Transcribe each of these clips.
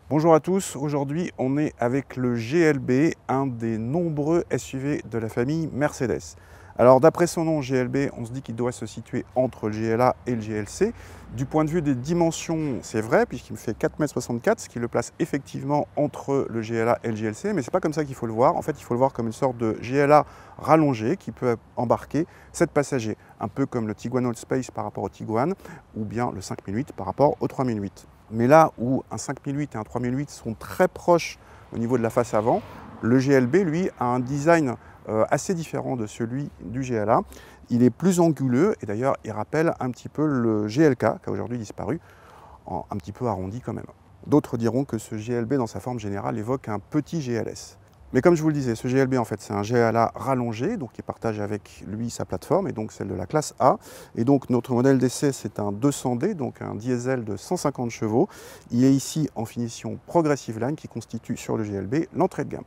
Bonjour à tous, aujourd'hui on est avec le GLB, un des nombreux SUV de la famille Mercedes. Alors d'après son nom GLB, on se dit qu'il doit se situer entre le GLA et le GLC. Du point de vue des dimensions, c'est vrai, puisqu'il me fait 4,64 m, ce qui le place effectivement entre le GLA et le GLC, mais c'est pas comme ça qu'il faut le voir. En fait, il faut le voir comme une sorte de GLA rallongé qui peut embarquer 7 passagers, un peu comme le Tiguan Allspace par rapport au Tiguan, ou bien le 5008 par rapport au 3008. Mais là où un 5008 et un 3008 sont très proches au niveau de la face avant, le GLB, lui, a un design assez différent de celui du GLA. Il est plus anguleux et d'ailleurs, il rappelle un petit peu le GLK, qui a aujourd'hui disparu, un petit peu arrondi quand même. D'autres diront que ce GLB, dans sa forme générale, évoque un petit GLS. Mais comme je vous le disais, ce GLB, en fait, c'est un GLA rallongé, donc il partage avec lui sa plateforme, et donc celle de la classe A. Et donc notre modèle d'essai, c'est un 200D, donc un diesel de 150 chevaux. Il est ici en finition Progressive Line, qui constitue sur le GLB l'entrée de gamme.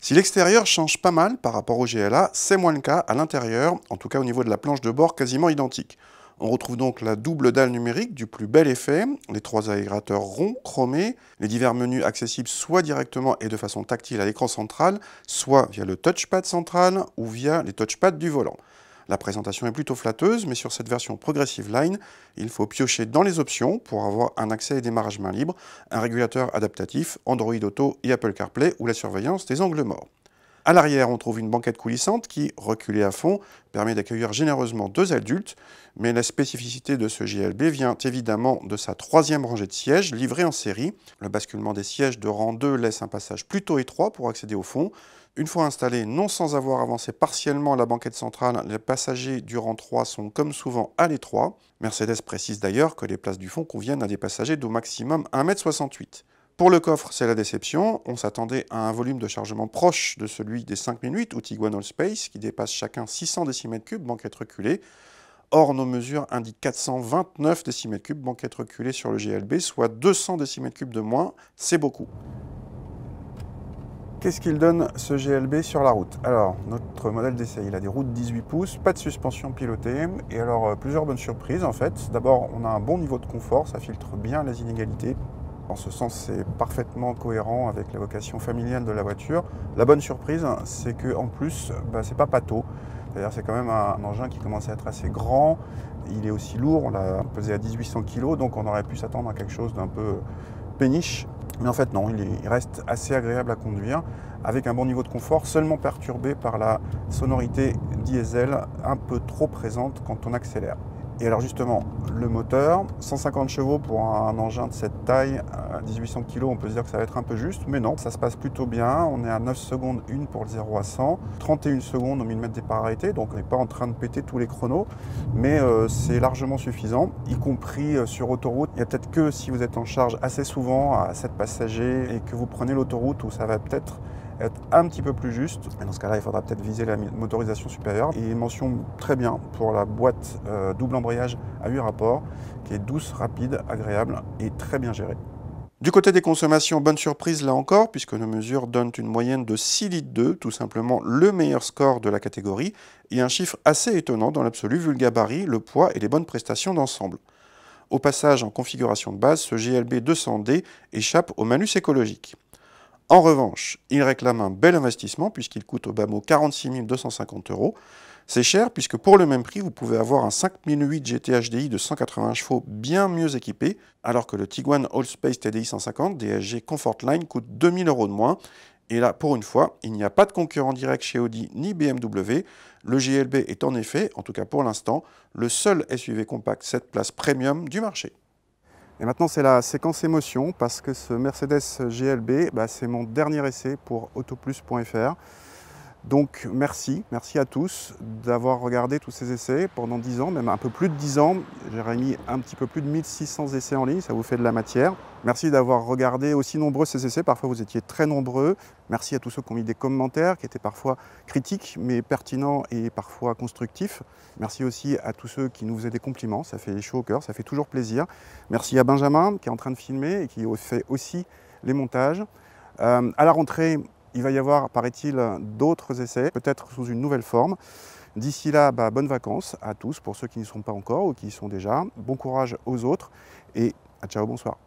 Si l'extérieur change pas mal par rapport au GLA, c'est moins le cas à l'intérieur, en tout cas au niveau de la planche de bord quasiment identique. On retrouve donc la double dalle numérique du plus bel effet, les 3 aérateurs ronds, chromés, les divers menus accessibles soit directement et de façon tactile à l'écran central, soit via le touchpad central ou via les touchpads du volant. La présentation est plutôt flatteuse, mais sur cette version Progressive Line, il faut piocher dans les options pour avoir un accès et démarrage main libre, un régulateur adaptatif, Android Auto et Apple CarPlay ou la surveillance des angles morts. À l'arrière, on trouve une banquette coulissante qui, reculée à fond, permet d'accueillir généreusement 2 adultes, mais la spécificité de ce GLB vient évidemment de sa 3e rangée de sièges livrée en série. Le basculement des sièges de rang 2 laisse un passage plutôt étroit pour accéder au fond. Une fois installé, non sans avoir avancé partiellement la banquette centrale, les passagers du rang 3 sont comme souvent à l'étroit. Mercedes précise d'ailleurs que les places du fond conviennent à des passagers d'au maximum 1,68 m. Pour le coffre, c'est la déception. On s'attendait à un volume de chargement proche de celui des 5008 ou Tiguan Allspace, qui dépasse chacun 600 décimètres cubes, banquette reculée. Or, nos mesures indiquent 429 décimètres cubes, banquette reculée sur le GLB, soit 200 décimètres cubes de moins. C'est beaucoup. Qu'est-ce qu'il donne ce GLB sur la route? Alors, notre modèle d'essai, il a des roues de 18 pouces, pas de suspension pilotée, et alors plusieurs bonnes surprises en fait. D'abord, on a un bon niveau de confort, ça filtre bien les inégalités. En ce sens, c'est parfaitement cohérent avec la vocation familiale de la voiture. La bonne surprise, c'est qu'en plus, c'est pas pâteau. C'est-à-dire c'est quand même un engin qui commence à être assez grand. Il est aussi lourd, on l'a pesé à 1800 kg, donc on aurait pu s'attendre à quelque chose d'un peu péniche. Mais en fait non, il reste assez agréable à conduire, avec un bon niveau de confort, seulement perturbé par la sonorité diesel un peu trop présente quand on accélère. Et alors justement, le moteur, 150 chevaux pour un engin de cette taille, à 1800 kg, on peut se dire que ça va être un peu juste, mais non, ça se passe plutôt bien. On est à 9 secondes 1 pour le 0 à 100, 31 secondes au millimètre départ arrêté, donc on n'est pas en train de péter tous les chronos, mais c'est largement suffisant, y compris sur autoroute. Il n'y a peut-être que si vous êtes en charge assez souvent à 7 passagers et que vous prenez l'autoroute où ça va peut-être être un petit peu plus juste. Et dans ce cas-là, il faudra peut-être viser la motorisation supérieure. Et mention très bien pour la boîte double embrayage à 8 rapports, qui est douce, rapide, agréable et très bien gérée. Du côté des consommations, bonne surprise là encore, puisque nos mesures donnent une moyenne de 6,2 litres, tout simplement le meilleur score de la catégorie, et un chiffre assez étonnant dans l'absolu vu le gabarit, le poids et les bonnes prestations d'ensemble. Au passage, en configuration de base, ce GLB 200D échappe au malus écologique. En revanche, il réclame un bel investissement puisqu'il coûte au bas mot 46 250 €. C'est cher puisque pour le même prix, vous pouvez avoir un 5008 GT HDI de 180 chevaux bien mieux équipé, alors que le Tiguan Allspace TDI 150 DSG Comfortline coûte 2000 € de moins. Et là, pour une fois, il n'y a pas de concurrent direct chez Audi ni BMW. Le GLB est en effet, en tout cas pour l'instant, le seul SUV compact 7 places premium du marché. Et maintenant, c'est la séquence émotion parce que ce Mercedes GLB, c'est mon dernier essai pour autoplus.fr. Donc merci à tous d'avoir regardé tous ces essais pendant 10 ans, même un peu plus de 10 ans. J'ai mis un petit peu plus de 1600 essais en ligne, ça vous fait de la matière. Merci d'avoir regardé aussi nombreux ces essais, parfois vous étiez très nombreux. Merci à tous ceux qui ont mis des commentaires, qui étaient parfois critiques, mais pertinents et parfois constructifs. Merci aussi à tous ceux qui nous faisaient des compliments, ça fait chaud au cœur, ça fait toujours plaisir. Merci à Benjamin qui est en train de filmer et qui fait aussi les montages. À la rentrée, il va y avoir, paraît-il, d'autres essais, peut-être sous une nouvelle forme. D'ici là, bonnes vacances à tous, pour ceux qui n'y sont pas encore ou qui y sont déjà. Bon courage aux autres et ciao, bonsoir.